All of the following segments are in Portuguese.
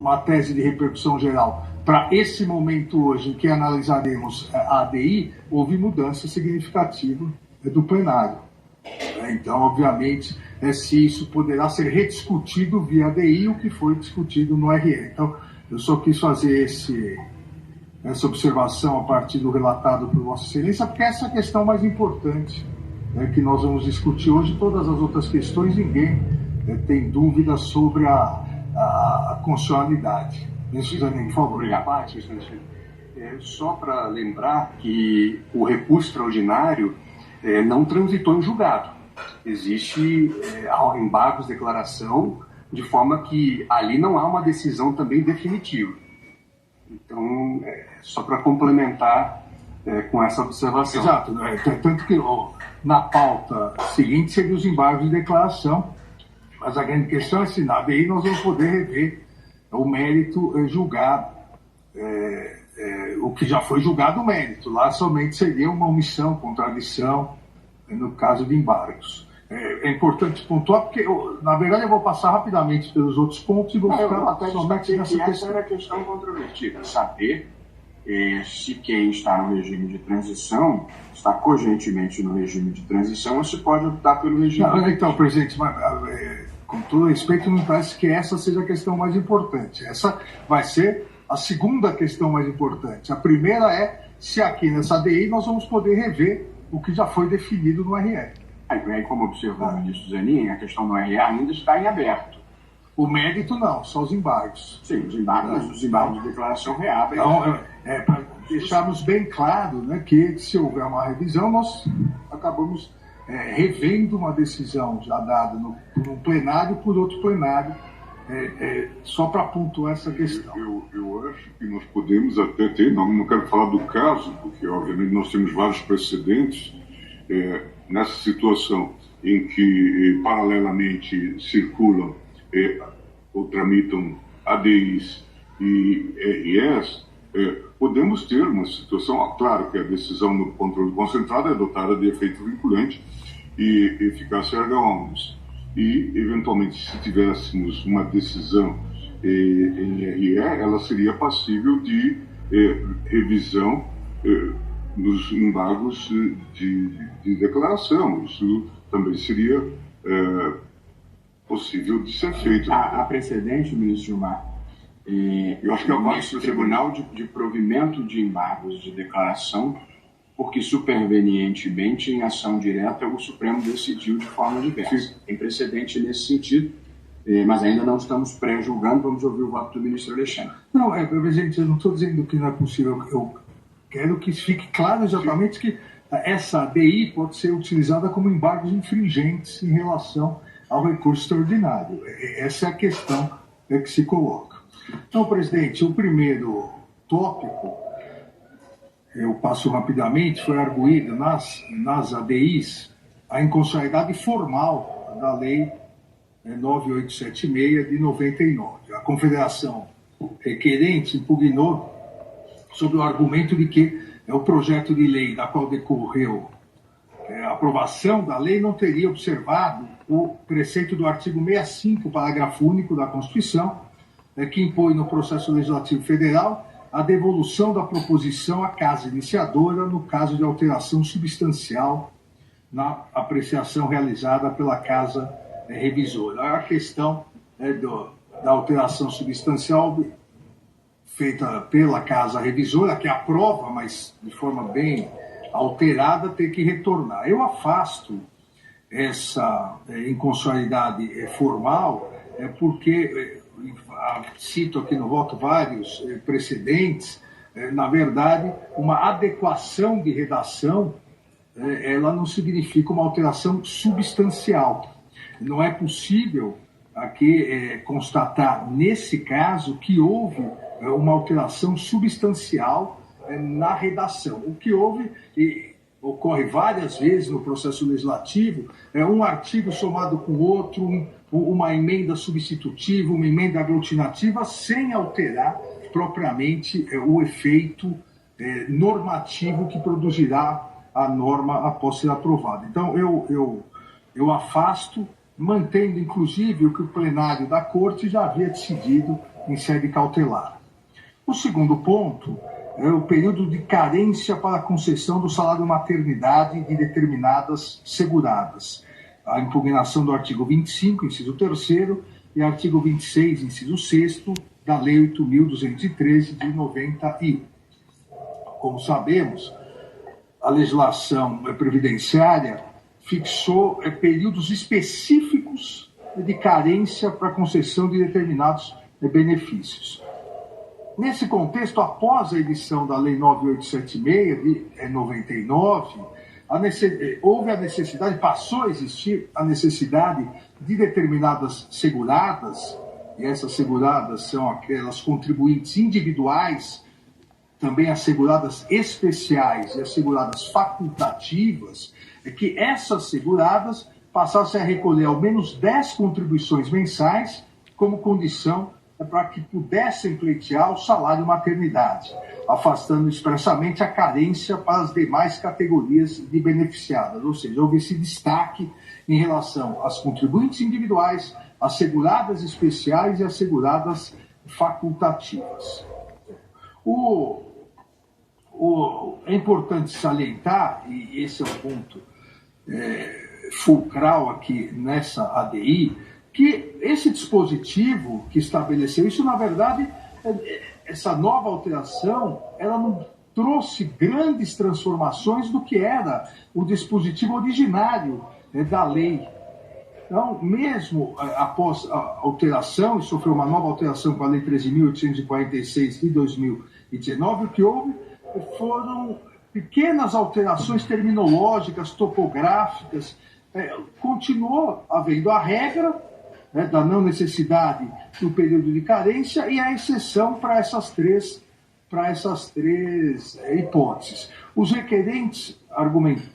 uma tese de repercussão geral para esse momento hoje em que analisaremos a ADI, houve mudança significativa do plenário. Então, obviamente, se isso poderá ser rediscutido via ADI, o que foi discutido no RE. Então, eu só quis fazer essa observação a partir do relatado por Vossa Excelência, porque essa é a questão mais importante que nós vamos discutir hoje. Todas as outras questões, ninguém tem dúvida sobre a constitucionalidade. Suzane, por favor. Obrigado. Só para lembrar que o recurso extraordinário não transitou em julgado. Existe embargos de declaração, de forma que ali não há uma decisão também definitiva. Então, só para complementar com essa observação. Exato. Tanto que na pauta seguinte seria os embargos de declaração, mas a grande questão é se na ADI nós vamos poder rever o mérito, julgar o que já foi julgado o mérito. Lá somente seria uma omissão, contradição, no caso de embargos. É importante pontuar, porque, na verdade, eu vou passar rapidamente pelos outros pontos e vou ficar somente nessa questão. Essa era a questão controvertida, saber se quem está no regime de transição está cogentemente no regime de transição ou se pode optar pelo regime. Então, presidente, com todo respeito, me parece que essa seja a questão mais importante. Essa vai ser a segunda questão mais importante. A primeira é se aqui nessa ADI nós vamos poder rever o que já foi definido no RE. Aí, como observou o ministro Zanin, a questão do RE ainda está em aberto. O mérito não, só os embargos. Sim, os embargos de declaração reabrem. Então, para deixarmos bem claro, né, que se houver uma revisão, nós acabamos revendo uma decisão já dada por um plenário por outro plenário, só para pontuar essa questão. Eu acho que nós podemos até ter, não quero falar do caso, porque obviamente nós temos vários precedentes nessa situação em que paralelamente circulam ou tramitam ADIs e REs, podemos ter uma situação, claro que a decisão no controle concentrado é dotada de efeito vinculante e eficácia erga omnes. E, eventualmente, se tivéssemos uma decisão em RE, ela seria passível de revisão nos embargos de declaração. Isso também seria possível de ser feito. Há precedente, ministro Gilmar, eu acho que é o nosso Tribunal de Provimento de Embargos de Declaração, porque supervenientemente, em ação direta, o Supremo decidiu de forma diversa. Tem precedente nesse sentido, mas ainda não estamos pré-julgando. Vamos ouvir o voto do ministro Alexandre. Não, presidente, eu não estou dizendo que não é possível. Eu quero que fique claro exatamente que essa ADI pode ser utilizada como embargos infringentes em relação ao recurso extraordinário. Essa é a questão que se coloca. Então, presidente, o primeiro tópico, eu passo rapidamente, foi arguído nas ADIs a inconstitucionalidade formal da Lei 9876 de 99. A Confederação requerente impugnou sob o argumento de que o projeto de lei da qual decorreu a aprovação da lei não teria observado o preceito do artigo 65, parágrafo único da Constituição, que impõe no processo legislativo federal a devolução da proposição à casa iniciadora no caso de alteração substancial na apreciação realizada pela casa revisora. A questão da alteração substancial feita pela casa revisora, que aprova, mas de forma bem alterada, ter que retornar. Eu afasto essa inconstitucionalidade formal porque cito aqui no voto vários precedentes. Na verdade, uma adequação de redação ela não significa uma alteração substancial. Não é possível aqui constatar, nesse caso, que houve uma alteração substancial na redação. O que houve, e ocorre várias vezes no processo legislativo, é um artigo somado com outro, uma emenda substitutiva, uma emenda aglutinativa, sem alterar propriamente o efeito normativo que produzirá a norma após ser aprovada. Então, eu afasto, mantendo inclusive o que o plenário da Corte já havia decidido em sede cautelar. O segundo ponto é o período de carência para a concessão do salário maternidade de determinadas seguradas. A impugnação do artigo 25, inciso 3º, e artigo 26, inciso 6º, da Lei 8.213, de 91. Como sabemos, a legislação previdenciária fixou períodos específicos de carência para a concessão de determinados benefícios. Nesse contexto, após a edição da Lei 9876, de 99, houve a necessidade, passou a existir a necessidade de determinadas seguradas, e essas seguradas são aquelas contribuintes individuais, também as seguradas especiais e as seguradas facultativas, que essas seguradas passassem a recolher ao menos 10 contribuições mensais como condição para que pudessem pleitear o salário maternidade, afastando expressamente a carência para as demais categorias de beneficiadas, ou seja, houve esse destaque em relação às contribuintes individuais, às seguradas especiais e às seguradas facultativas. É importante salientar, e esse é um ponto fulcral aqui nessa ADI, que esse dispositivo que estabeleceu isso, na verdade, essa nova alteração, ela não trouxe grandes transformações do que era o dispositivo originário da lei. Então, mesmo após a alteração, e sofreu uma nova alteração com a Lei 13.846 de 2019, o que houve foram pequenas alterações terminológicas, topográficas. Continuou havendo a regra da não necessidade do período de carência e a exceção para essas três hipóteses. Os requerentes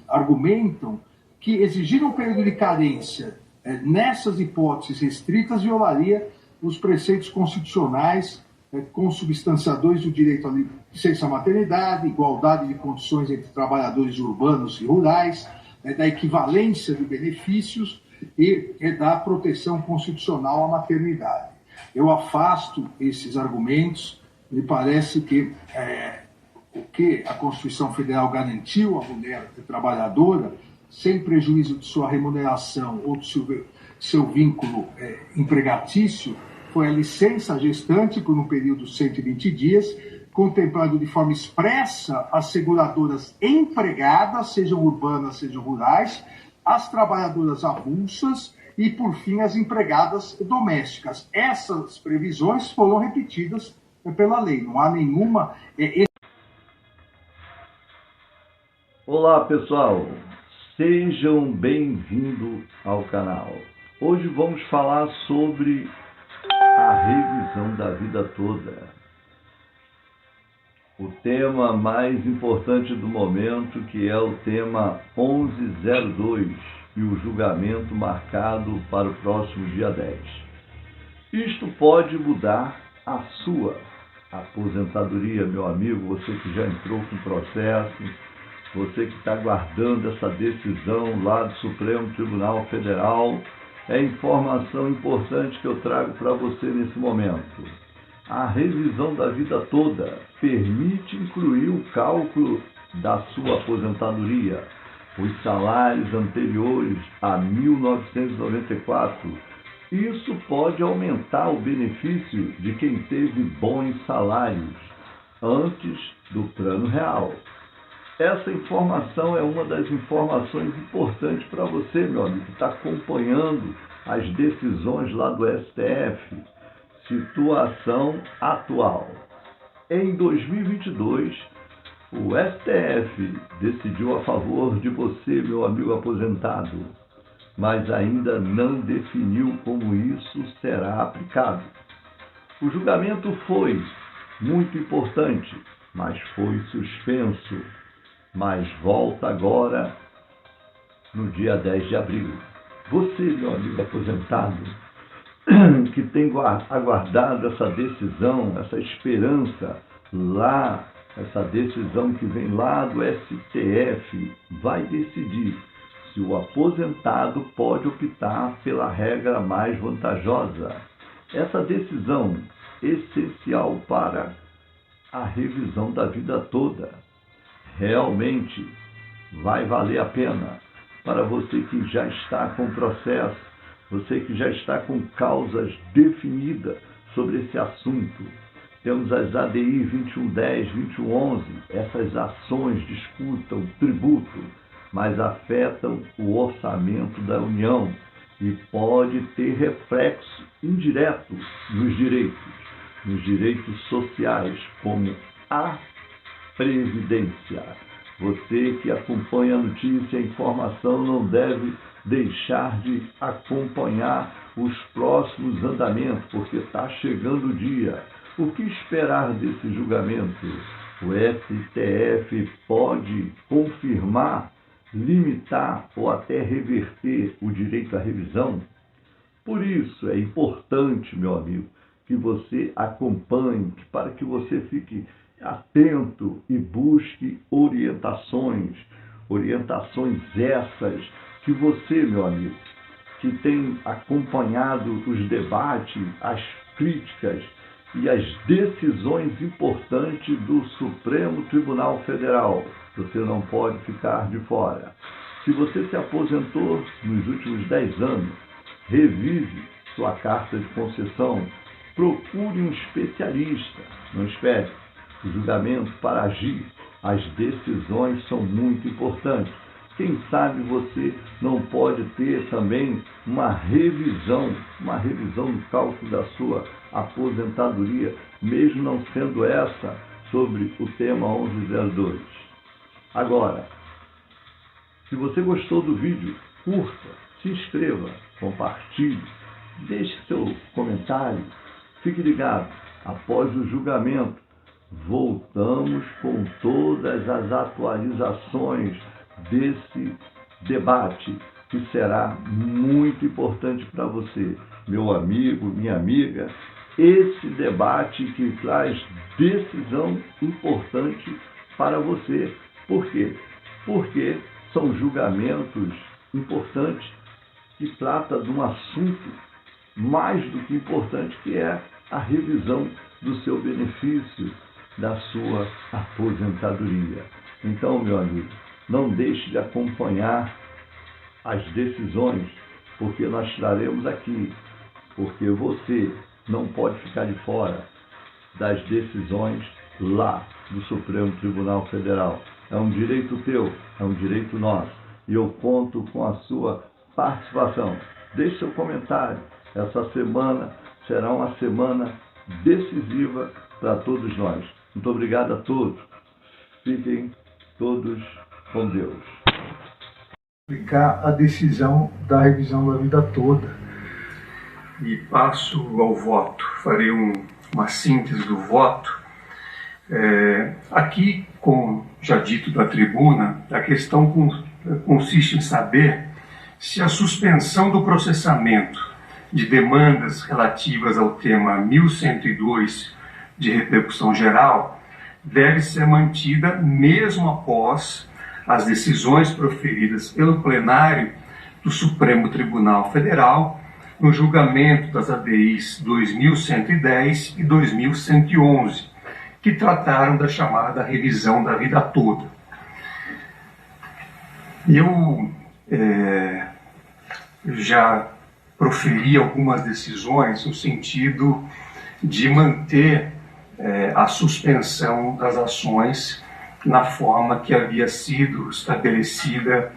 argumentam que exigir um período de carência nessas hipóteses restritas violaria os preceitos constitucionais consubstanciadores do direito à licença maternidade, igualdade de condições entre trabalhadores urbanos e rurais, da equivalência de benefícios e da proteção constitucional à maternidade. Eu afasto esses argumentos. Me parece que o que a Constituição Federal garantiu à mulher trabalhadora, sem prejuízo de sua remuneração ou do seu vínculo empregatício, foi a licença gestante por um período de 120 dias, contemplando de forma expressa as seguradoras empregadas, sejam urbanas, sejam rurais, as trabalhadoras avulsas e, por fim, as empregadas domésticas. Essas previsões foram repetidas pela lei, não há nenhuma... Olá, pessoal, sejam bem-vindos ao canal. Hoje vamos falar sobre a revisão da vida toda. O tema mais importante do momento, que é o tema 1102 e o julgamento marcado para o próximo dia 10. Isto pode mudar a sua aposentadoria, meu amigo, você que já entrou com processo, você que está aguardando essa decisão lá do Supremo Tribunal Federal. É informação importante que eu trago para você nesse momento. A revisão da vida toda permite incluir o cálculo da sua aposentadoria, os salários anteriores a 1994. Isso pode aumentar o benefício de quem teve bons salários antes do Plano Real. Essa informação é uma das informações importantes para você, meu amigo, que está acompanhando as decisões lá do STF. Situação atual. Em 2022, o STF decidiu a favor de você, meu amigo aposentado, mas ainda não definiu como isso será aplicado. O julgamento foi muito importante, mas foi suspenso. Mas volta agora no dia 10 de abril. Você, meu amigo aposentado, que tem aguardado essa decisão, essa esperança lá, essa decisão que vem lá do STF, vai decidir se o aposentado pode optar pela regra mais vantajosa. Essa decisão essencial para a revisão da vida toda. Realmente vai valer a pena para você que já está com processo, você que já está com causas definidas sobre esse assunto. Temos as ADI 2110, 2111, essas ações disputam tributo, mas afetam o orçamento da União e pode ter reflexo indireto nos direitos sociais, como a Previdência. Você que acompanha a notícia e a informação não deve deixar de acompanhar os próximos andamentos, porque está chegando o dia. O que esperar desse julgamento? O STF pode confirmar, limitar ou até reverter o direito à revisão? Por isso é importante, meu amigo, que você acompanhe, para que você fique atento e busque orientações essas que você, meu amigo, que tem acompanhado os debates, as críticas e as decisões importantes do Supremo Tribunal Federal. Você não pode ficar de fora. Se você se aposentou nos últimos 10 anos, revise sua carta de concessão, procure um especialista, não espere o julgamento para agir. As decisões são muito importantes. Quem sabe você não pode ter também uma revisão do cálculo da sua aposentadoria, mesmo não sendo essa sobre o tema 1102. Agora, se você gostou do vídeo, curta, se inscreva, compartilhe, deixe seu comentário, fique ligado. Após o julgamento, voltamos com todas as atualizações desse debate, que será muito importante para você, meu amigo, minha amiga. Esse debate que traz decisão importante para você. Por quê? Porque são julgamentos importantes que tratam de um assunto mais do que importante, que é a revisão do seu benefício, da sua aposentadoria. Então, meu amigo, não deixe de acompanhar as decisões, porque nós traremos aqui, porque você não pode ficar de fora das decisões lá do Supremo Tribunal Federal. É um direito teu, é um direito nosso, e eu conto com a sua participação. Deixe seu comentário. Essa semana será uma semana decisiva para todos nós. Muito obrigado a todos. Fiquem todos com Deus. Aplicar a decisão da revisão da vida toda. E passo ao voto. Farei uma síntese do voto. Aqui, como já dito da tribuna, a questão consiste em saber se a suspensão do processamento de demandas relativas ao tema 1102 de repercussão geral deve ser mantida mesmo após as decisões proferidas pelo plenário do Supremo Tribunal Federal no julgamento das ADIs 2110 e 2111, que trataram da chamada revisão da vida toda. Eu já proferi algumas decisões no sentido de manter a suspensão das ações na forma que havia sido estabelecida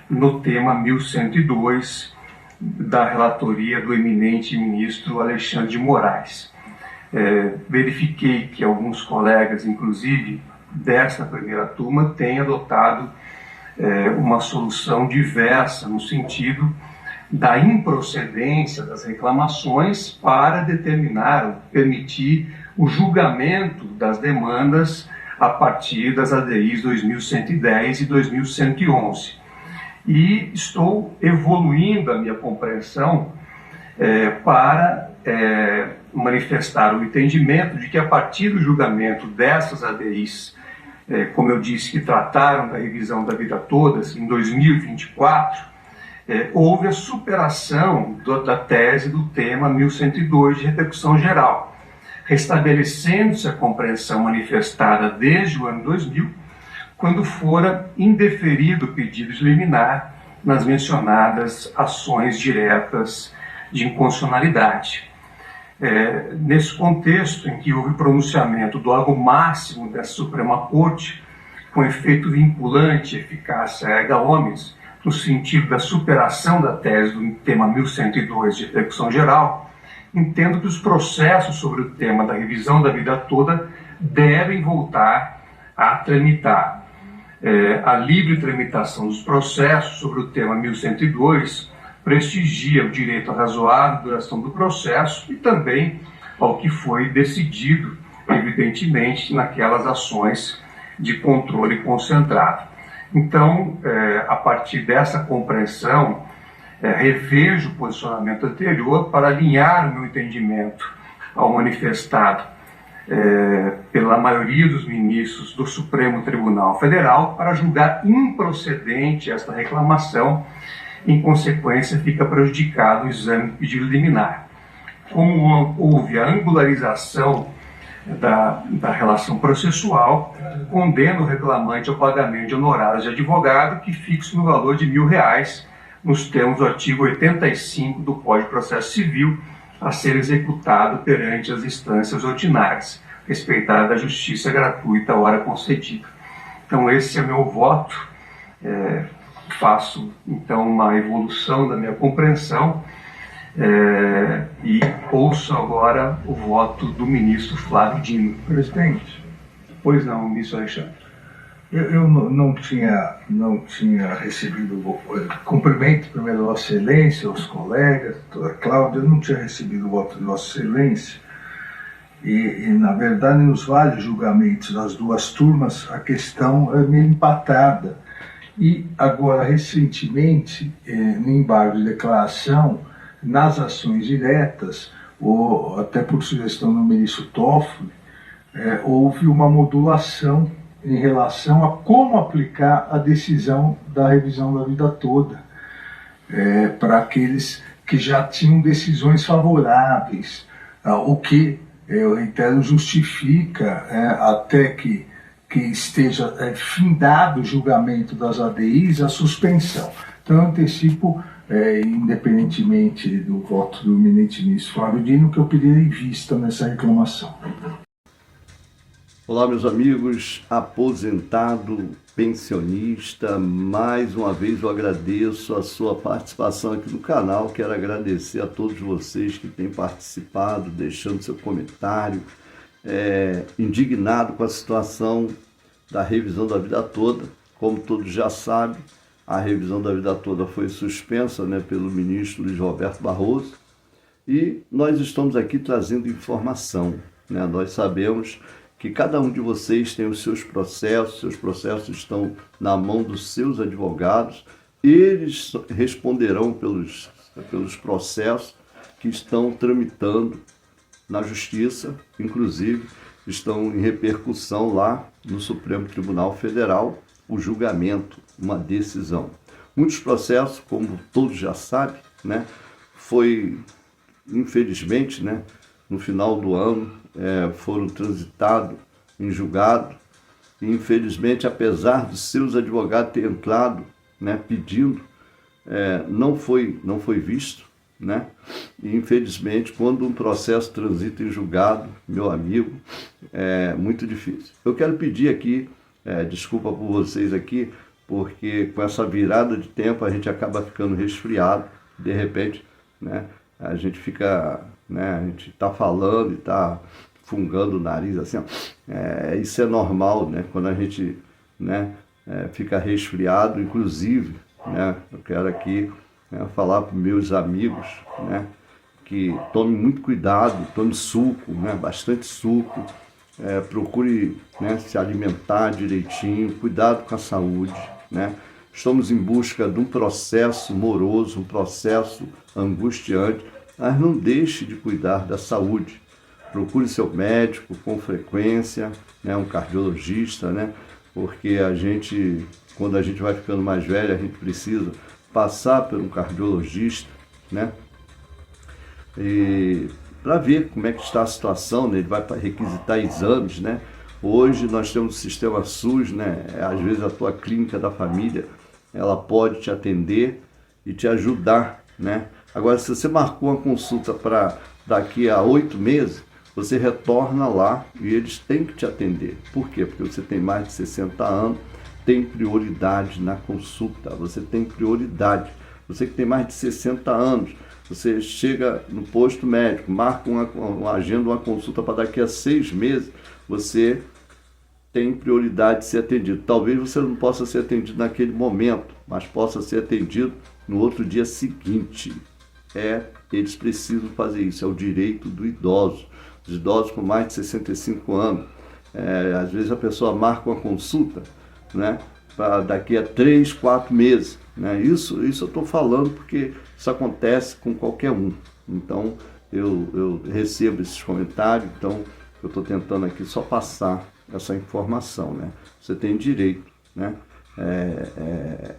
no tema 1102 da relatoria do eminente ministro Alexandre de Moraes. Verifiquei que alguns colegas, inclusive desta primeira turma, têm adotado uma solução diversa no sentido da improcedência das reclamações para determinar, permitir o julgamento das demandas a partir das ADIs 2110 e 2111. E estou evoluindo a minha compreensão para manifestar o entendimento de que a partir do julgamento dessas ADIs, como eu disse, que trataram da revisão da vida toda, em 2024, houve a superação da tese do tema 1102 de repercussão geral, restabelecendo-se a compreensão manifestada desde o ano 2000, quando fora indeferido o pedido de liminar nas mencionadas ações diretas de inconstitucionalidade. Nesse contexto em que houve pronunciamento do órgão máximo da Suprema Corte, com efeito vinculante e eficácia erga omnes, no sentido da superação da tese do tema 1102 de repercussão geral, entendo que os processos sobre o tema da revisão da vida toda devem voltar a tramitar. A livre tramitação dos processos sobre o tema 1102 prestigia o direito à razoável duração do processo e também ao que foi decidido, evidentemente, naquelas ações de controle concentrado. Então, a partir dessa compreensão, revejo o posicionamento anterior para alinhar o meu entendimento ao manifestado pela maioria dos ministros do Supremo Tribunal Federal para julgar improcedente esta reclamação. Em consequência, fica prejudicado o exame do pedido liminar. Como houve a angularização da relação processual, condena o reclamante ao pagamento de honorários de advogado, que fixa no valor de R$1.000, nos termos do artigo 85 do Código de Processo Civil, a ser executado perante as instâncias ordinárias, respeitada a justiça gratuita à hora concedida. Então, esse é meu voto. Faço, então, uma evolução da minha compreensão e ouço agora o voto do ministro Flávio Dino. Presidente. Pois não, ministro Alexandre. Eu não tinha recebido, cumprimento primeiro Vossa Excelência, os colegas, toda a Cláudia, eu não tinha recebido o voto de Vossa Excelência. E, na verdade, nos vários julgamentos das duas turmas, a questão é meio empatada. E agora, recentemente, no embargo de declaração, nas ações diretas, ou até por sugestão do ministro Toffoli, houve uma modulação em relação a como aplicar a decisão da revisão da vida toda para aqueles que já tinham decisões favoráveis, o que, eu reitero, justifica até que esteja findado o julgamento das ADIs, a suspensão. Então, eu antecipo, independentemente do voto do eminente ministro Flávio Dino, que eu pedirei vista nessa reclamação. Olá, meus amigos, aposentado, pensionista, mais uma vez eu agradeço a sua participação aqui no canal. Quero agradecer a todos vocês que têm participado, deixando seu comentário, indignado com a situação da revisão da vida toda. Como todos já sabem, a revisão da vida toda foi suspensa, pelo ministro Luiz Roberto Barroso, e nós estamos aqui trazendo informação. Nós sabemos que cada um de vocês tem os seus processos estão na mão dos seus advogados, eles responderão pelos processos que estão tramitando na Justiça, inclusive estão em repercussão lá no Supremo Tribunal Federal, o julgamento, uma decisão. Muitos processos, como todos já sabem, foi, infelizmente, no final do ano, foram transitados em julgado, e infelizmente, apesar dos seus advogados terem entrado, pedindo, não foi visto, E infelizmente, quando um processo transita em julgado, meu amigo, é muito difícil. Eu quero pedir aqui, desculpa por vocês aqui, porque com essa virada de tempo a gente acaba ficando resfriado, de repente, a gente fica, a gente está falando e está fungando o nariz, assim, isso é normal, quando a gente, fica resfriado, inclusive, eu quero aqui falar para meus amigos, que tome muito cuidado, tome suco, bastante suco, procure se alimentar direitinho, cuidado com a saúde, Estamos em busca de um processo moroso, um processo angustiante, mas não deixe de cuidar da saúde. Procure seu médico com frequência, um cardiologista, porque quando a gente vai ficando mais velho, a gente precisa passar por um cardiologista, né? E para ver como é que está a situação, né? Ele vai requisitar exames, né? Hoje nós temos o sistema SUS, né? Às vezes a tua clínica da família, ela pode te atender e te ajudar, né? Agora, se você marcou uma consulta para daqui a 8 meses, você retorna lá e eles têm que te atender. Por quê? Porque você tem mais de 60 anos, tem prioridade na consulta, você tem prioridade. Você que tem mais de 60 anos, você chega no posto médico, marca uma agenda, uma consulta para daqui a 6 meses, você tem prioridade de ser atendido. Talvez você não possa ser atendido naquele momento, mas possa ser atendido no outro dia seguinte. Eles precisam fazer isso, é o direito do idoso. Os idosos com mais de 65 anos, às vezes a pessoa marca uma consulta, né, para daqui a 3, 4 meses. Né? Isso eu estou falando porque isso acontece com qualquer um. Então, eu recebo esses comentários, então eu estou tentando aqui só passar essa informação. Né? Você tem direito, né,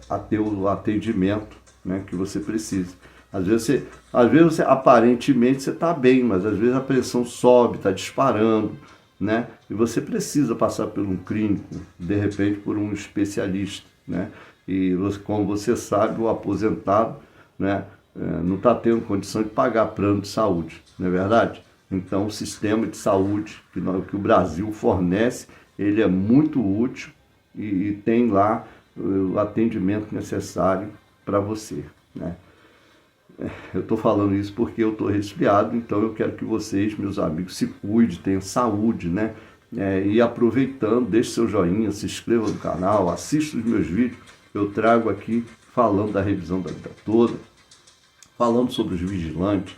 a ter o atendimento, né, que você precisa. Às vezes você aparentemente você está bem, mas às vezes a pressão sobe, está disparando, né? E você precisa passar por um clínico, de repente por um especialista, né? E como você sabe, o aposentado, né, não está tendo condição de pagar plano de saúde, não é verdade? Então o sistema de saúde que o Brasil fornece, ele é muito útil e tem lá o atendimento necessário para você, né? Eu estou falando isso porque eu estou resfriado, então eu quero que vocês, meus amigos, se cuidem, tenham saúde, né? E aproveitando, deixe seu joinha, se inscreva no canal, assista os meus vídeos. Eu trago aqui falando da revisão da vida toda, falando sobre os vigilantes,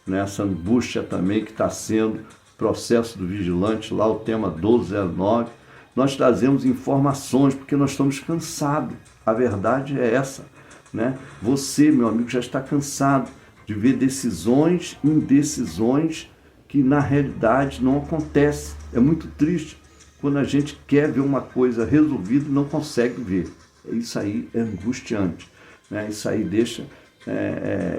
né? Essa angústia também que está sendo processo do vigilante, lá o tema 1209. Nós trazemos informações porque nós estamos cansados, a verdade é essa. Né? Você, meu amigo, já está cansado de ver decisões, indecisões que na realidade não acontecem. É muito triste quando a gente quer ver uma coisa resolvida e não consegue ver. Isso aí é angustiante, né? Isso aí deixa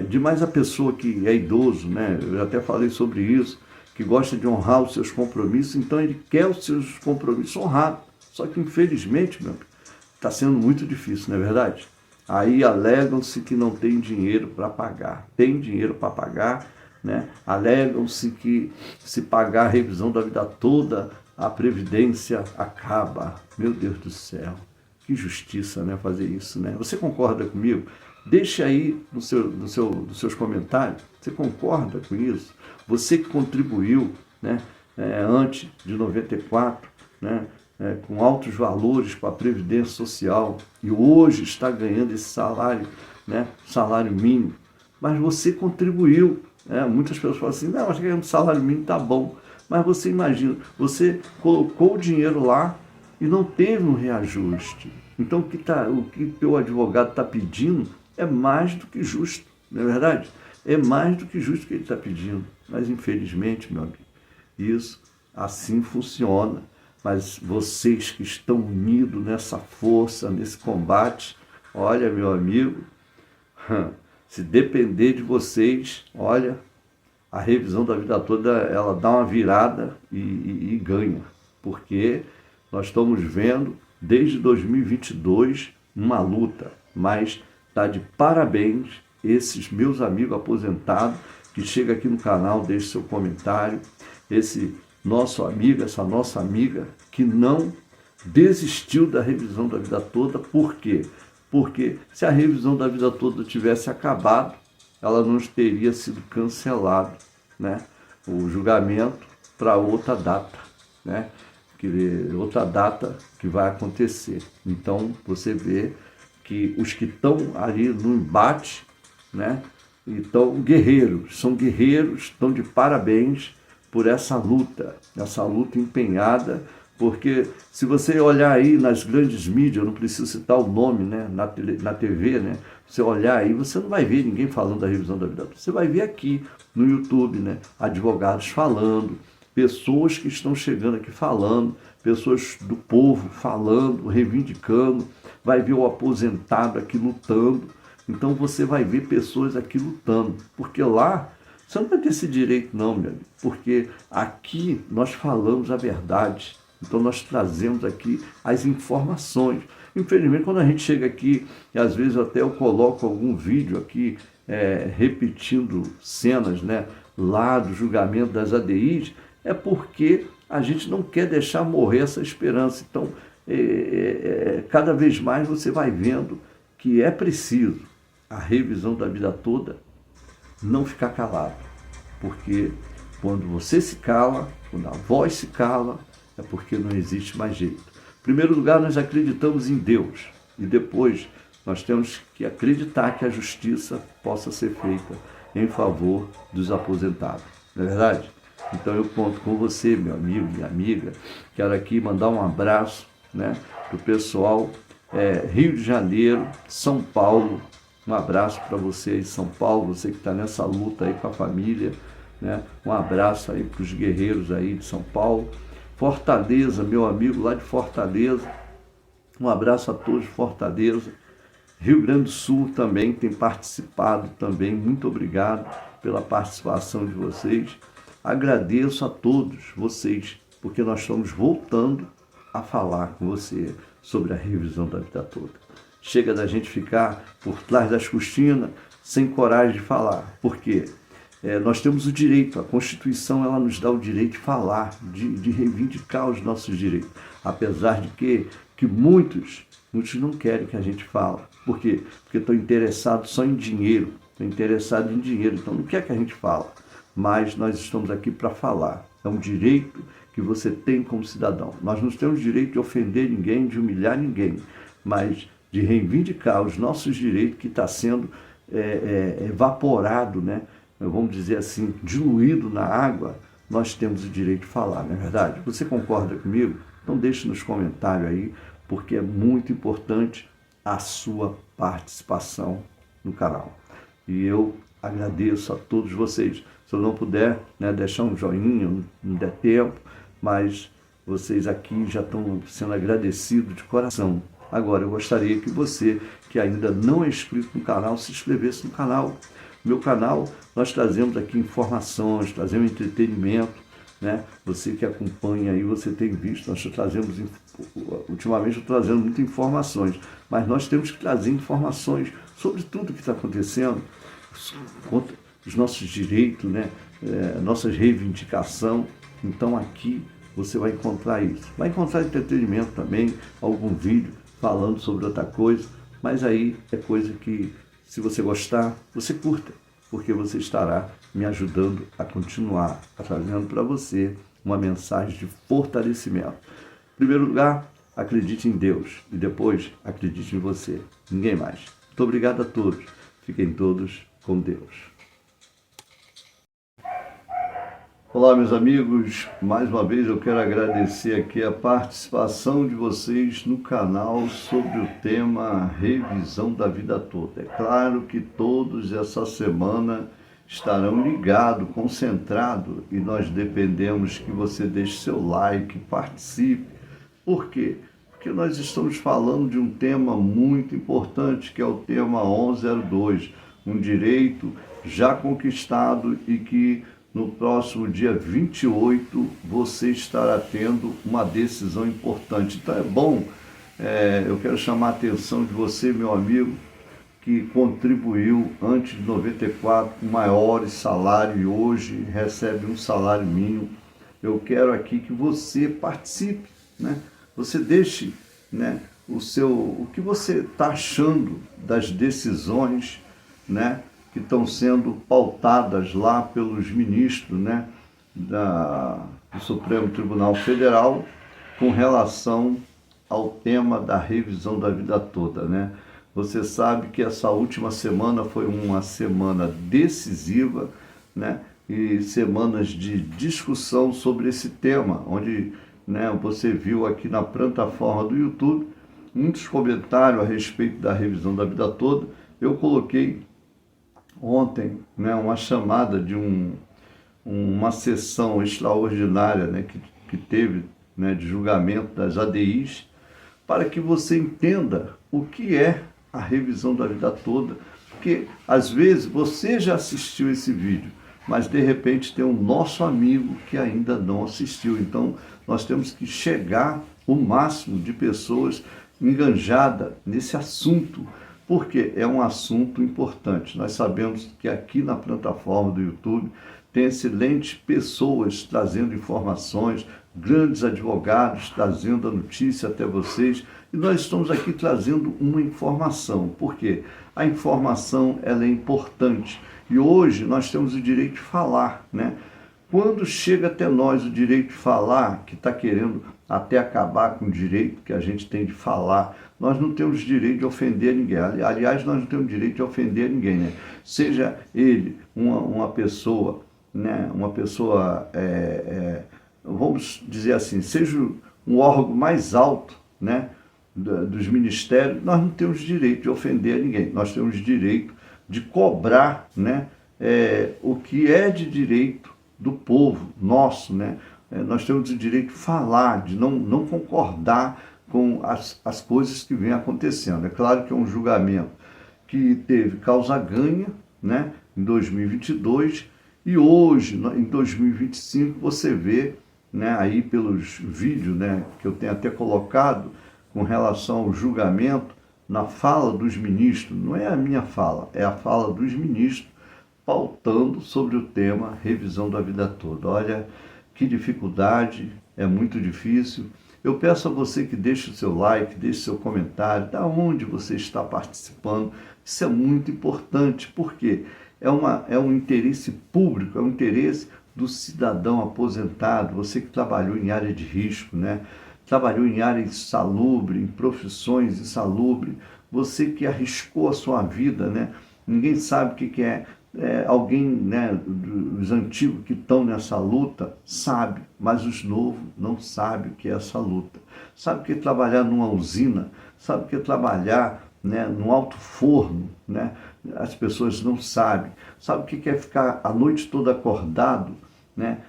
demais a pessoa que é idoso, né? Eu já até falei sobre isso, que gosta de honrar os seus compromissos, então ele quer os seus compromissos honrados. Só que infelizmente, meu amigo, está sendo muito difícil, não é verdade? Aí alegam-se que não tem dinheiro para pagar. Tem dinheiro para pagar, né? Alegam-se que se pagar a revisão da vida toda, a Previdência acaba. Meu Deus do céu, que justiça, né, fazer isso, né? Você concorda comigo? Deixe aí nos seus comentários, você concorda com isso? Você que contribuiu, né, antes de 94, né? Com altos valores para a Previdência Social e hoje está ganhando esse salário, né, salário mínimo, mas você contribuiu, né? Muitas pessoas falam assim, não, mas ganhando salário mínimo está bom, mas você imagina, você colocou o dinheiro lá e não teve um reajuste. Então o que o teu advogado está pedindo é mais do que justo, não é verdade? É mais do que justo que ele está pedindo, mas infelizmente, meu amigo, isso assim funciona. Mas vocês que estão unidos nessa força, nesse combate, olha, meu amigo, se depender de vocês, olha, a revisão da vida toda, ela dá uma virada e ganha. Porque nós estamos vendo, desde 2022, uma luta. Mas está de parabéns esses meus amigos aposentados, que chegam aqui no canal, deixe seu comentário, esse nosso amigo, essa nossa amiga, que não desistiu da revisão da vida toda. Por quê? Porque se a revisão da vida toda tivesse acabado, ela não teria sido cancelado, né? O julgamento para outra data, né? Outra data que vai acontecer. Então, você vê que os que estão ali no embate, né? Então, são guerreiros, estão de parabéns por essa luta empenhada, porque se você olhar aí nas grandes mídias, eu não preciso citar o nome, né, na TV, né, você olhar aí, você não vai ver ninguém falando da revisão da vida toda. Você vai ver aqui no YouTube, né, advogados falando, pessoas que estão chegando aqui falando, pessoas do povo falando, reivindicando, vai ver o aposentado aqui lutando, Então você vai ver pessoas aqui lutando, porque lá você não vai ter esse direito não, meu amigo, porque aqui nós falamos a verdade, então nós trazemos aqui as informações. Infelizmente, quando a gente chega aqui, e às vezes até eu coloco algum vídeo aqui, repetindo cenas, né, lá do julgamento das ADIs, é porque a gente não quer deixar morrer essa esperança. Então, cada vez mais você vai vendo que é preciso a revisão da vida toda, não ficar calado, porque quando você se cala, quando a voz se cala, é porque não existe mais jeito. Em primeiro lugar, nós acreditamos em Deus, e depois nós temos que acreditar que a justiça possa ser feita em favor dos aposentados, não é verdade? Então eu conto com você, meu amigo, minha amiga. Quero aqui mandar um abraço, né, para o pessoal Rio de Janeiro, São Paulo. Um abraço para você aí, São Paulo, você que está nessa luta aí com a família, né? Um abraço aí para os guerreiros aí de São Paulo. Fortaleza, meu amigo lá de Fortaleza, um abraço a todos de Fortaleza. Rio Grande do Sul também tem participado também, muito obrigado pela participação de vocês. Agradeço a todos vocês, porque nós estamos voltando a falar com você sobre a revisão da vida toda. Chega da gente ficar por trás das cortinas, sem coragem de falar. Por quê? Nós temos o direito, a Constituição ela nos dá o direito de falar, de reivindicar os nossos direitos. Apesar de que muitos não querem que a gente fale. Por quê? Porque estão interessados só em dinheiro, então não quer que a gente fale. Mas nós estamos aqui para falar. É um direito que você tem como cidadão. Nós não temos direito de ofender ninguém, de humilhar ninguém, mas de reivindicar os nossos direitos que está sendo evaporado, né? Vamos dizer assim, diluído na água. Nós temos o direito de falar, não é verdade? Você concorda comigo? Então deixe nos comentários aí, porque é muito importante a sua participação no canal. E eu agradeço a todos vocês. Se eu não puder, né, deixar um joinha, não der tempo, mas vocês aqui já estão sendo agradecidos de coração. Agora, eu gostaria que você, que ainda não é inscrito no canal, se inscrevesse no canal. Meu canal, nós trazemos aqui informações, trazemos entretenimento, né? Você que acompanha aí, você tem visto, ultimamente eu estou trazendo muitas informações, mas nós temos que trazer informações sobre tudo que está acontecendo, contra os nossos direitos, né? Nossas reivindicações. Então aqui você vai encontrar isso. Vai encontrar entretenimento também, algum vídeo falando sobre outra coisa, mas aí é coisa que, se você gostar, você curta, porque você estará me ajudando a continuar trazendo para você uma mensagem de fortalecimento. Em primeiro lugar, acredite em Deus e depois acredite em você, ninguém mais. Muito obrigado a todos. Fiquem todos com Deus. Olá, meus amigos, mais uma vez eu quero agradecer aqui a participação de vocês no canal sobre o tema Revisão da Vida Toda. É claro que todos essa semana estarão ligados, concentrados, e nós dependemos que você deixe seu like, participe. Por quê? Porque nós estamos falando de um tema muito importante, que é o tema 1102, um direito já conquistado e que no próximo dia 28 você estará tendo uma decisão importante. Então é bom, eu quero chamar a atenção de você, meu amigo, que contribuiu antes de 94 com maiores salários e hoje recebe um salário mínimo. Eu quero aqui que você participe, né? Você deixe, né, o que você está achando das decisões, né, que estão sendo pautadas lá pelos ministros, né, do Supremo Tribunal Federal com relação ao tema da revisão da vida toda, né? Você sabe que essa última semana foi uma semana decisiva, né, e semanas de discussão sobre esse tema, onde, né, você viu aqui na plataforma do YouTube muitos comentários a respeito da revisão da vida toda. Eu coloquei ontem, né, uma chamada de uma sessão extraordinária, né, que teve, né, de julgamento das ADIs, para que você entenda o que é a revisão da vida toda, Porque, às vezes, você já assistiu esse vídeo, mas, de repente, tem um nosso amigo que ainda não assistiu. Então, nós temos que chegar o máximo de pessoas enganjadas nesse assunto, porque é um assunto importante. Nós sabemos que aqui na plataforma do YouTube tem excelentes pessoas trazendo informações, grandes advogados trazendo a notícia até vocês, e nós estamos aqui trazendo uma informação, porque a informação ela é importante, e hoje nós temos o direito de falar, né? Quando chega até nós o direito de falar, que está querendo até acabar com o direito que a gente tem de falar, nós não temos direito de ofender ninguém. Aliás, nós não temos direito de ofender ninguém, né? Seja ele uma pessoa, né? Uma pessoa, vamos dizer assim, seja um órgão mais alto, né? Dos ministérios, nós não temos direito de ofender ninguém. Nós temos direito de cobrar, né? O que é de direito do povo nosso, né? Nós temos o direito de falar, de não concordar com as coisas que vêm acontecendo. É claro que é um julgamento que teve causa ganha, né, em 2022, e hoje, em 2025, você vê, né, aí pelos vídeos, né, que eu tenho até colocado com relação ao julgamento, na fala dos ministros, não é a minha fala, é a fala dos ministros, pautando sobre o tema revisão da vida toda. Olha, que dificuldade, é muito difícil. Eu peço a você que deixe o seu like, deixe o seu comentário, da onde você está participando. Isso é muito importante, porque é um interesse público, é um interesse do cidadão aposentado, você que trabalhou em área de risco, né? Trabalhou em área insalubre, em profissões insalubres, você que arriscou a sua vida, né? Ninguém sabe o que é. Alguém, né, dos antigos que estão nessa luta sabe, mas os novos não sabem o que é essa luta. Sabe o que é trabalhar numa usina, sabe o que é trabalhar, né, num alto forno, né? As pessoas não sabem. Sabe o que é ficar a noite toda acordado, né?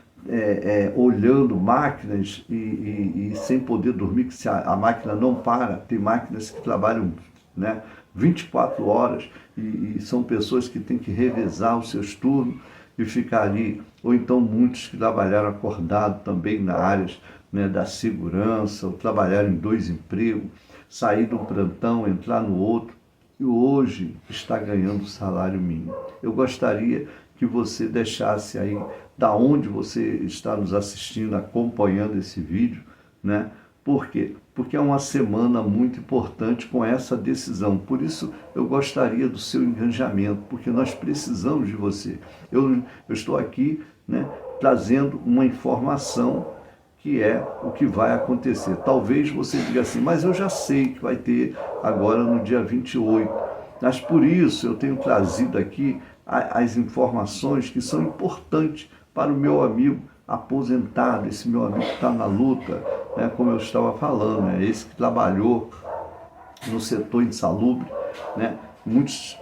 Olhando máquinas e sem poder dormir, que se a máquina não para. Tem máquinas que trabalham, né, 24 horas e são pessoas que têm que revezar os seus turnos e ficar ali. Ou então muitos que trabalharam acordado também na área, né, da segurança, ou trabalharam em 2 empregos, sair de um plantão, entrar no outro, e hoje está ganhando salário mínimo. Eu gostaria que você deixasse aí da onde você está nos assistindo, acompanhando esse vídeo, né? Por quê? Porque é uma semana muito importante com essa decisão. Por isso eu gostaria do seu engajamento, porque nós precisamos de você. Eu estou aqui, né, trazendo uma informação que é o que vai acontecer. Talvez você diga assim, mas eu já sei que vai ter agora no dia 28. Mas por isso eu tenho trazido aqui as informações que são importantes para o meu amigo aposentado, esse meu amigo que está na luta, né, como eu estava falando, né, esse que trabalhou no setor insalubre, né, muitos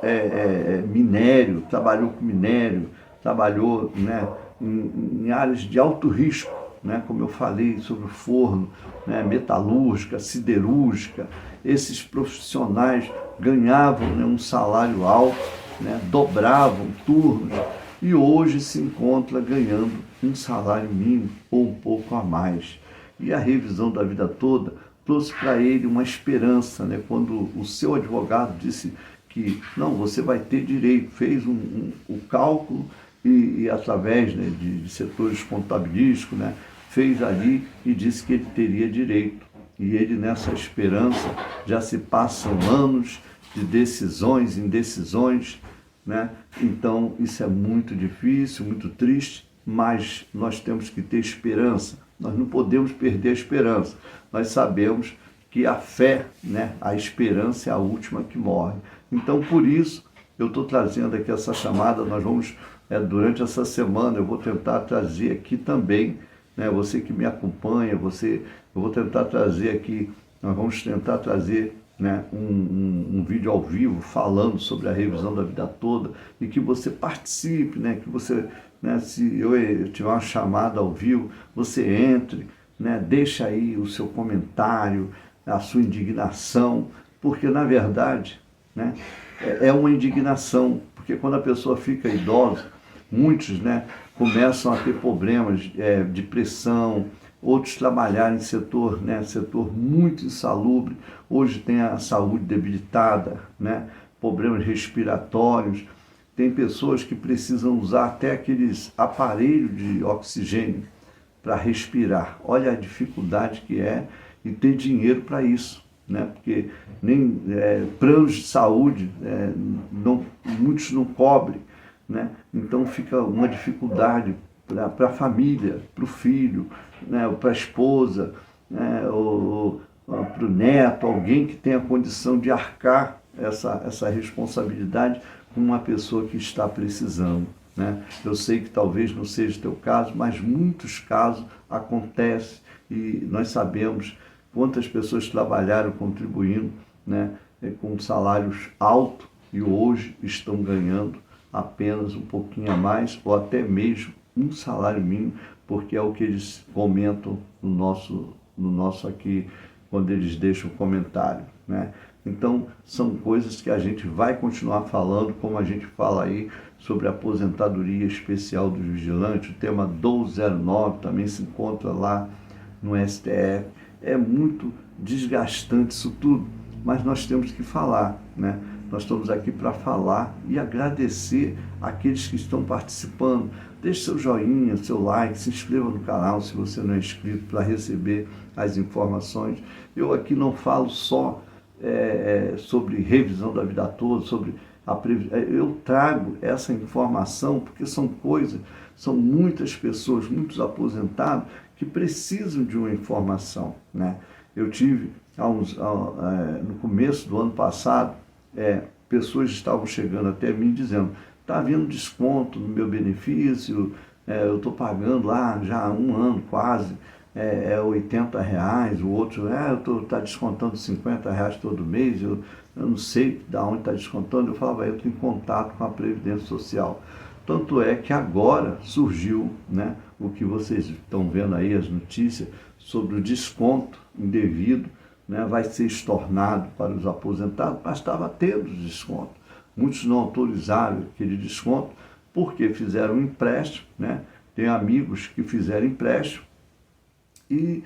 minério, trabalhou com minério, trabalhou, né, em áreas de alto risco, né, como eu falei sobre o forno, né, metalúrgica, siderúrgica. Esses profissionais ganhavam, né, um salário alto, né, dobravam turnos, e hoje se encontra ganhando um salário mínimo ou um pouco a mais. E a revisão da vida toda trouxe para ele uma esperança, né? Quando o seu advogado disse que não, você vai ter direito, fez o cálculo e através, né, de setores contabilísticos, né, fez ali e disse que ele teria direito. E ele, nessa esperança, já se passam anos de decisões, indecisões, né? Então isso é muito difícil, muito triste, mas nós temos que ter esperança. Nós não podemos perder a esperança. Nós sabemos que a fé, né, a esperança é a última que morre. Então, por isso, eu estou trazendo aqui essa chamada. Nós vamos, durante essa semana, eu vou tentar trazer aqui também, né, você que me acompanha, eu vou tentar trazer aqui, nós vamos tentar trazer, né, um vídeo ao vivo falando sobre a revisão da vida toda, e que você participe, né, que você, né, se eu tiver uma chamada ao vivo, você entre, né, deixa aí o seu comentário, a sua indignação, porque na verdade, né, é uma indignação, porque quando a pessoa fica idosa, muitos, né, começam a ter problemas, depressão, outros trabalharem em setor, né, setor muito insalubre, hoje tem a saúde debilitada, né, problemas respiratórios, tem pessoas que precisam usar até aqueles aparelhos de oxigênio para respirar. Olha a dificuldade que é e ter dinheiro para isso, né? Porque nem planos de saúde, muitos não cobrem, né? Então fica uma dificuldade para a família, para o filho, né? Para a esposa, né? Ou para o neto, alguém que tenha condição de arcar essa responsabilidade com uma pessoa que está precisando, né? Eu sei que talvez não seja o teu caso, mas muitos casos acontecem e nós sabemos quantas pessoas trabalharam contribuindo, né, com salários altos e hoje estão ganhando apenas um pouquinho a mais ou até mesmo um salário mínimo, porque é o que eles comentam no nosso aqui, quando eles deixam o comentário, né? Então, são coisas que a gente vai continuar falando, como a gente fala aí sobre a aposentadoria especial dos vigilantes, o tema 1209 também se encontra lá no STF. É muito desgastante isso tudo, mas nós temos que falar, né? Nós estamos aqui para falar e agradecer aqueles que estão participando. Deixe seu joinha, seu like, se inscreva no canal se você não é inscrito para receber as informações. Eu aqui não falo só sobre revisão da vida toda, eu trago essa informação porque são muitas pessoas, muitos aposentados que precisam de uma informação, né? Eu tive, no começo do ano passado, pessoas estavam chegando até mim dizendo, está havendo desconto no meu benefício, eu estou pagando lá já há um ano quase, R$80, o outro, está descontando R$50 todo mês, eu não sei de onde está descontando, eu falava, eu estou em contato com a Previdência Social. Tanto é que agora surgiu, né, o que vocês estão vendo aí, as notícias, sobre o desconto indevido, né, vai ser estornado para os aposentados, mas estava tendo desconto. Muitos não autorizaram aquele desconto porque fizeram um empréstimo, né? Tem amigos que fizeram empréstimo e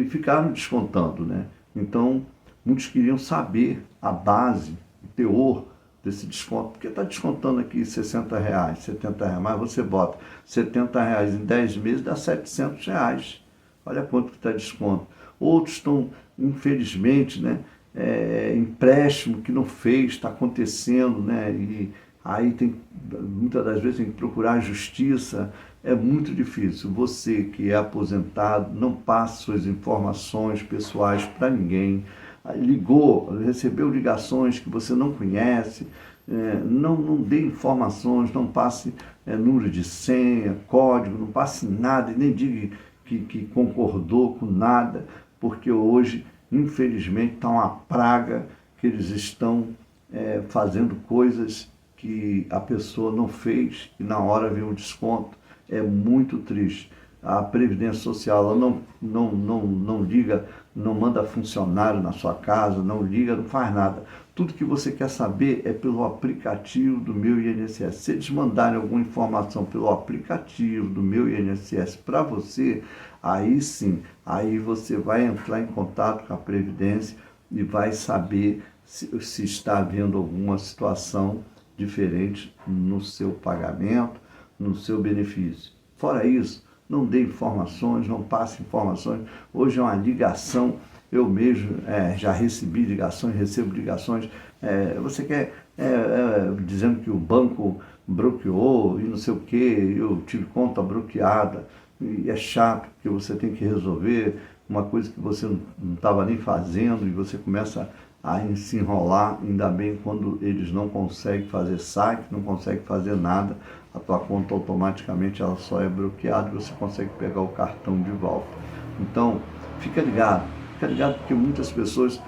ficaram descontando, né? Então, muitos queriam saber a base, o teor desse desconto, porque está descontando aqui R$60, R$70, mas você bota R$70 em 10 meses, dá R$700. Olha quanto que está desconto. Outros estão, infelizmente, né, empréstimo que não fez, está acontecendo, né, e aí muitas das vezes tem que procurar a justiça, é muito difícil. Você que é aposentado, não passe suas informações pessoais para ninguém. Ligou, recebeu ligações que você não conhece, não dê informações, não passe número de senha, código, não passe nada, e nem diga que concordou com nada, porque hoje, infelizmente, está uma praga que eles estão fazendo coisas que a pessoa não fez e na hora vem um desconto. É muito triste. A Previdência Social ela não liga, não manda funcionário na sua casa, não liga, não faz nada. Tudo que você quer saber é pelo aplicativo do Meu INSS. Se eles mandarem alguma informação pelo aplicativo do Meu INSS para você, aí sim, aí você vai entrar em contato com a Previdência e vai saber se está havendo alguma situação diferente no seu pagamento, no seu benefício. Fora isso, não dê informações, não passe informações. Hoje é uma ligação, eu mesmo já recebi ligações, recebo ligações. Você quer dizendo que o banco bloqueou e não sei o que, eu tive conta bloqueada. E é chato, porque você tem que resolver uma coisa que você não estava nem fazendo e você começa a se enrolar, ainda bem quando eles não conseguem fazer saque, não conseguem fazer nada, a tua conta automaticamente ela só é bloqueada e você consegue pegar o cartão de volta. Então, fica ligado porque muitas pessoas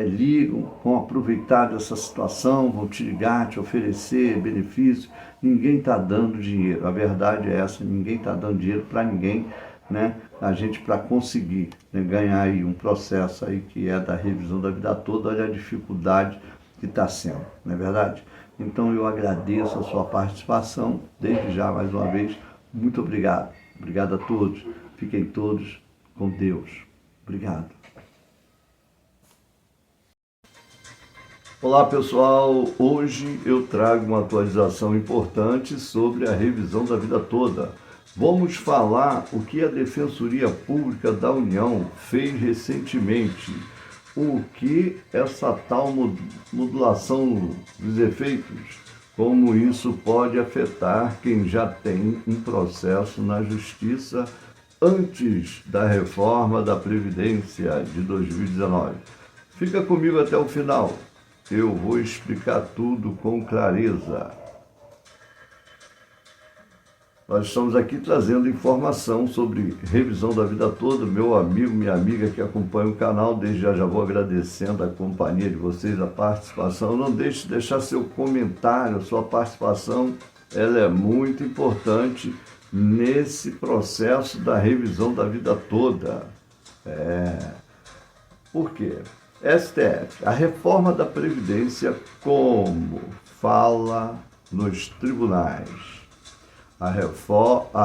ligam, vão aproveitar dessa situação, vão te ligar, te oferecer benefício. Ninguém está dando dinheiro, a verdade é essa, ninguém está dando dinheiro para ninguém, né? A gente, para conseguir, né, ganhar aí um processo aí que é da revisão da vida toda, olha a dificuldade que está sendo, não é verdade? Então eu agradeço a sua participação, desde já mais uma vez, muito obrigado. Obrigado a todos, fiquem todos com Deus. Obrigado. Olá pessoal, hoje eu trago uma atualização importante sobre a revisão da vida toda. Vamos falar o que a Defensoria Pública da União fez recentemente, o que essa tal modulação dos efeitos, como isso pode afetar quem já tem um processo na Justiça antes da reforma da Previdência de 2019. Fica comigo até o final. Eu vou explicar tudo com clareza. Nós estamos aqui trazendo informação sobre revisão da vida toda. Meu amigo, minha amiga que acompanha o canal, desde já vou agradecendo a companhia de vocês, a participação. Não deixe de deixar seu comentário, sua participação, ela é muito importante nesse processo da revisão da vida toda. Por quê? STF, a reforma da Previdência, como fala nos tribunais. A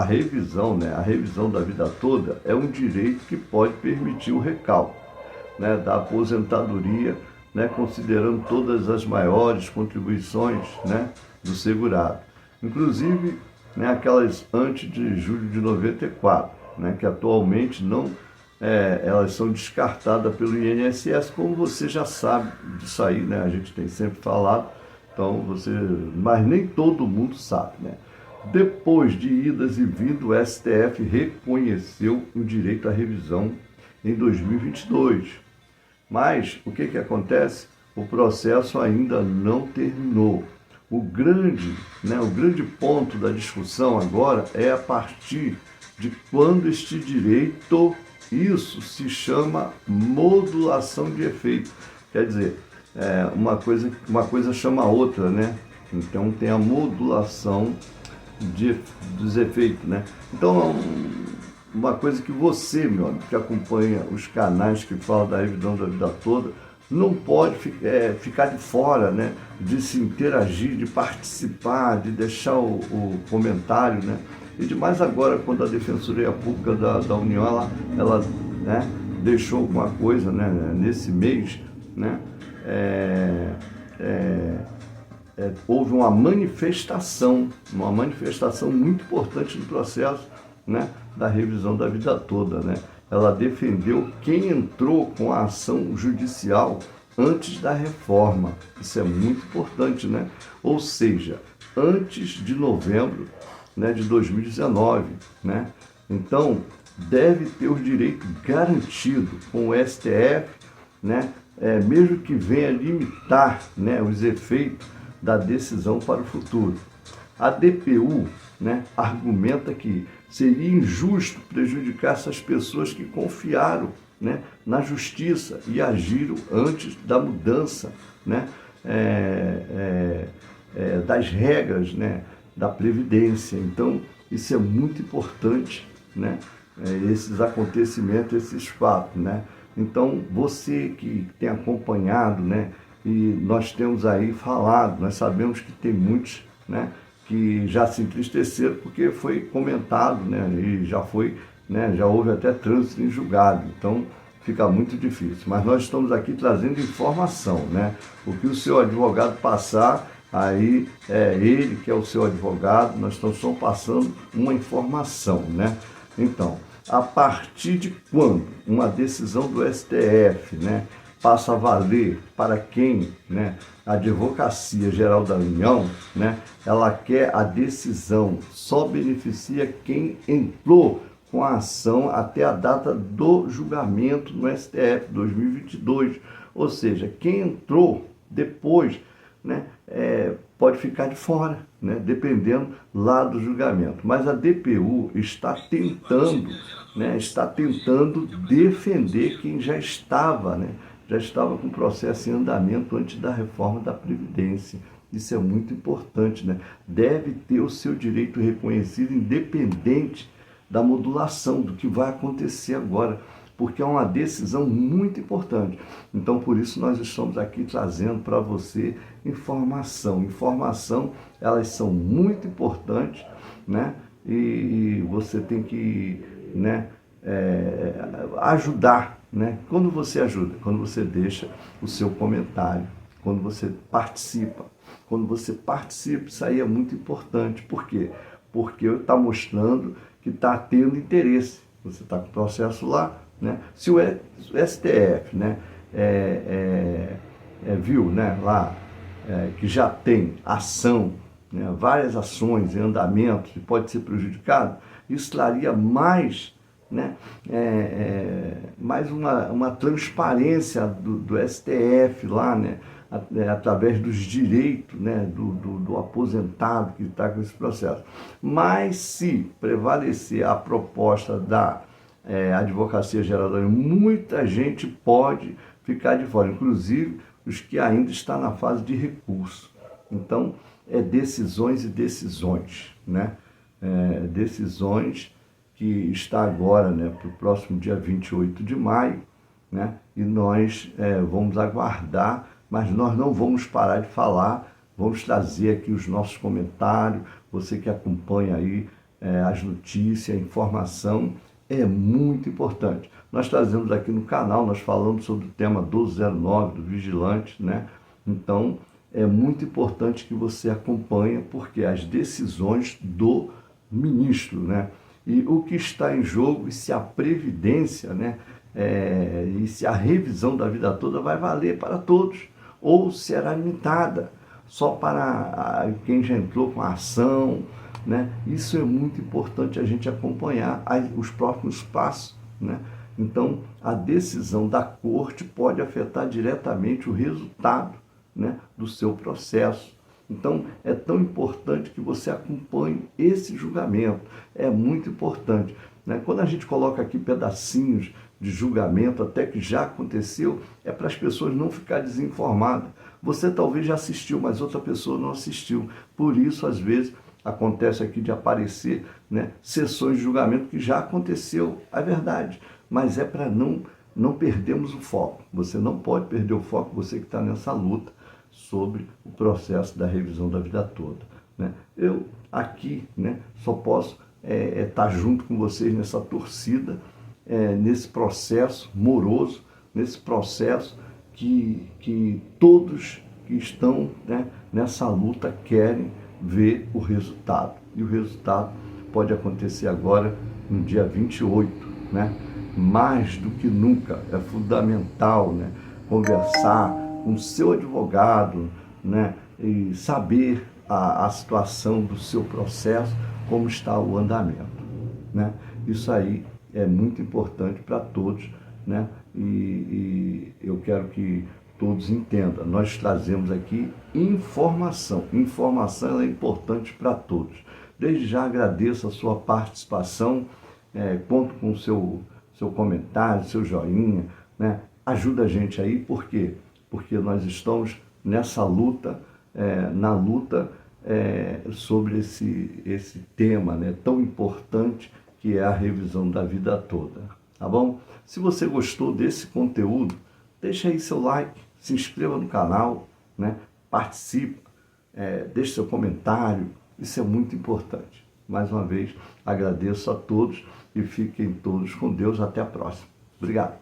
revisão da vida toda é um direito que pode permitir o recálculo, né, da aposentadoria, né, considerando todas as maiores contribuições, né, do segurado. Inclusive, né, aquelas antes de julho de 94, né, que atualmente não... elas são descartadas pelo INSS, como você já sabe disso aí, né? A gente tem sempre falado, então mas nem todo mundo sabe, né? Depois de idas e vindas, o STF reconheceu o direito à revisão em 2022. Mas o que acontece? O processo ainda não terminou. O grande ponto da discussão agora é a partir de quando este direito... Isso se chama modulação de efeito. Quer dizer, uma coisa chama a outra, né? Então tem a modulação dos efeitos, né? Então, uma coisa que você, meu amigo, que acompanha os canais que falam da revisão da vida toda, não pode ficar de fora, né? De se interagir, de participar, de deixar o comentário, né? E demais agora, quando a Defensoria Pública da União, ela né, deixou alguma coisa, né, nesse mês, né, houve uma manifestação muito importante no processo, né, da revisão da vida toda, né? Ela defendeu quem entrou com a ação judicial antes da reforma. Isso é muito importante, né? Ou seja, antes de novembro, né, de 2019, né? Então, deve ter o direito garantido com o STF, né? Mesmo que venha limitar, né, os efeitos da decisão para o futuro. A DPU, né, argumenta que seria injusto prejudicar essas pessoas que confiaram, né, na justiça e agiram antes da mudança, né, das regras, né, da Previdência. Então, isso é muito importante, né? Esses acontecimentos, esses fatos, né? Então, você que tem acompanhado, né? E nós temos aí falado, nós sabemos que tem muitos, né, que já se entristeceram porque foi comentado, né? E já foi, né? Já houve até trânsito em julgado. Então, fica muito difícil. Mas nós estamos aqui trazendo informação, né? O que o seu advogado passar, aí é ele que é o seu advogado, nós estamos só passando uma informação, né? Então, a partir de quando uma decisão do STF, né, passa a valer para quem, né, a Advocacia Geral da União, né, ela quer a decisão, só beneficia quem entrou com a ação até a data do julgamento no STF 2022, ou seja, quem entrou depois, né, pode ficar de fora, né, dependendo lá do julgamento. Mas a DPU está tentando defender quem já estava, né, com o processo em andamento antes da reforma da Previdência. Isso é muito importante, né? Deve ter o seu direito reconhecido, independente da modulação, do que vai acontecer agora. porque é uma decisão muito importante. Então, por isso, nós estamos aqui trazendo para você informação. Informação, elas são muito importantes, né? E você tem que, né, ajudar, né? Quando você ajuda, quando você deixa o seu comentário, quando você participa. Quando você participa, isso aí é muito importante. Por quê? Porque está mostrando que está tendo interesse. Você está com o processo lá, né? Se o STF, né, viu, né, lá que já tem ação, né, várias ações em andamento e pode ser prejudicado, isso traria mais, né, mais uma transparência do STF lá, né, através dos direitos, né, do aposentado que está com esse processo. Mas se prevalecer a proposta da Advocacia Geral da União, muita gente pode ficar de fora, inclusive os que ainda estão na fase de recurso. Então, decisões e decisões, né? Decisões que está agora, né, para o próximo dia 28 de maio, né? E nós vamos aguardar, mas nós não vamos parar de falar, vamos trazer aqui os nossos comentários, você que acompanha aí as notícias, a informação, é muito importante. Nós trazemos aqui no canal, nós falamos sobre o tema 1209 do vigilante, né? Então, é muito importante que você acompanhe, porque as decisões do ministro, né? E o que está em jogo, e se a previdência, né, e se a revisão da vida toda vai valer para todos, ou será limitada só para quem já entrou com a ação, né? Isso é muito importante a gente acompanhar os próximos passos, né? Então, a decisão da corte pode afetar diretamente o resultado, né, do seu processo. Então, é tão importante que você acompanhe esse julgamento. É muito importante, né? Quando a gente coloca aqui pedacinhos de julgamento, até que já aconteceu, é para as pessoas não ficarem desinformadas. Você talvez já assistiu, mas outra pessoa não assistiu. Por isso, às vezes, acontece aqui de aparecer, né, sessões de julgamento que já aconteceu, é verdade, mas é para não perdermos o foco. Você não pode perder o foco, você que está nessa luta sobre o processo da revisão da vida toda, né? Eu aqui, né, só posso estar junto com vocês nessa torcida, nesse processo moroso, nesse processo que todos que estão, né, nessa luta querem ver o resultado. E o resultado pode acontecer agora no dia 28, né? Mais do que nunca é fundamental, né, conversar com o seu advogado, né, e saber a situação do seu processo, como está o andamento, né? Isso aí é muito importante para todos, né? E eu quero que todos entendam, nós trazemos aqui informação. Informação ela é importante para todos. Desde já agradeço a sua participação, conto com o seu comentário, seu joinha, né? Ajuda a gente aí, por quê? Porque nós estamos nessa luta, na luta sobre esse tema, né, tão importante que é a revisão da vida toda, tá bom? Se você gostou desse conteúdo, deixa aí seu like, se inscreva no canal, né, participe, deixe seu comentário, isso é muito importante. Mais uma vez, agradeço a todos e fiquem todos com Deus. Até a próxima. Obrigado.